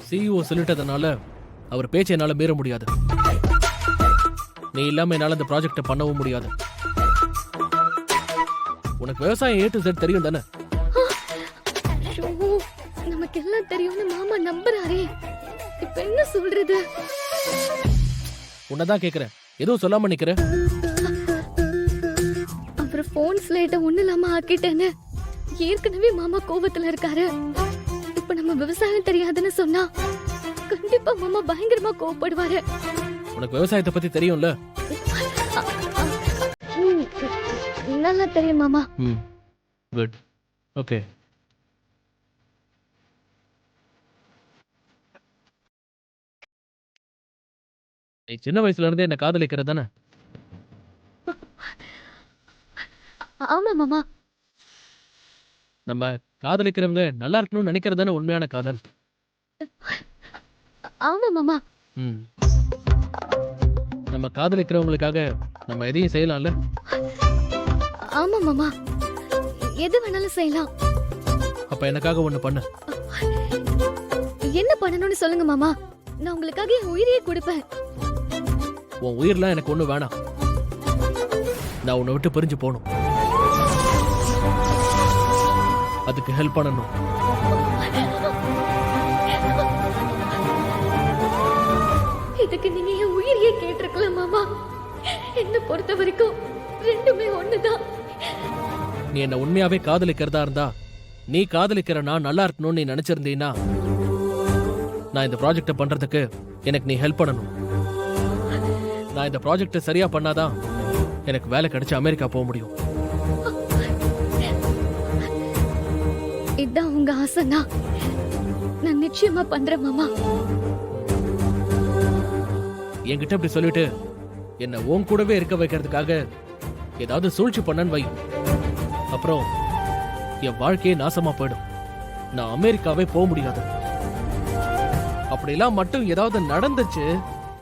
CEO சொல்லிட்டதுனால அவர் பேச்சை என்னால மீற முடியாது. நீ இல்லாம என்னால இந்த ப்ராஜெக்ட பண்ணவும் முடியாது. உனக்கு விவசாயம் A to Z தெரியும் தானே? ஐயோ, நமக்கு எல்லாம் தெரியும்னு மாமா நம்புறாரே, இப்ப என்ன சொல்றது? உன்னதான் கேக்குறேன், எதுவும் சொல்லாம நிக்கிற? அப்புறம் போன் ஸ்லேட்ட ஒண்ணு இல்லாம ஆக்கிட்டேன்னு ஏற்கனவே மாமா கோபத்துல இருக்காரு. இப்ப நம்ம விவசாயம் தெரியாதுன்னு சொன்னா கண்டிப்பா மாமா பயங்கரமா கோவப்படுவாரு. உனக்கு விவசாயத்தை பத்தி தெரியும்ல? நல்லா தெரியும் மாமா. குட். ஓகே. நீ சின்ன வயசுல இருந்தே என்ன காதலிக்கிறது தானே? ஆமா மாமா. நம்ம காதலிக்கிறவங்க நல்லா இருக்கணும்னு நினைக்கிறது தானே உண்மையான காதல்? ஆமா மாமா. நம்ம காதலிக்கிறவங்களுக்காக நம்ம எதையும் செய்யலாம்ல? ஆமா மாமா, எது வேணாலும் செய்யலாம். அப்ப எனக்காக ஒண்ணு பண்ணு. என்ன பண்ணணும்னு சொல்லுங்க மாமா, நான் உங்களுக்காக என் உயிரையே கொடுப்பேன். உன் உயிர்லாம் எனக்கு ஒண்ணு வேணாம். நான் உன்னை விட்டு பிரிஞ்சு போகணும். அதுக்கு ஹெல்ப் பண்ணணும். இதுக்கு நீங்க என் உயிரையே கேட்டிருக்கலாம் மாமா. என்ன பொறுத்த வரைக்கும் ரெண்டுமே ஒண்ணுதான். நீ என்ன உண்மையாவே காதலிக்கிறதா இருந்தா, நீ காதலிக்கிற நான் நல்லா இருக்கணும்னு நீ நினைச்சிருந்தீன்னா, நான் இந்த ப்ராஜெக்ட பண்றதுக்கு எனக்கு நீ ஹெல்ப் பண்ணணும். நான் இந்த ப்ராஜெக்ட சரியா பண்ணாதான் எனக்கு வேலை கிடைச்சு அமெரிக்கா போக முடியும். இதான் உங்க ஆசைனா நான் நிச்சயமா பண்றேன் மாமா. என்கிட்ட இப்படி சொல்லிட்டு என்ன உன் கூடவே இருக்க வைக்கிறதுக்காக ஏதாவது சூழ்ச்சி பண்ணன்னு வை, அப்புறம் என் வாழ்க்கையே நாசமா போயிடும். நான் அமெரிக்காவே போக முடியாது. அப்படிலாம் மட்டும் ஏதாவது நடந்துச்சு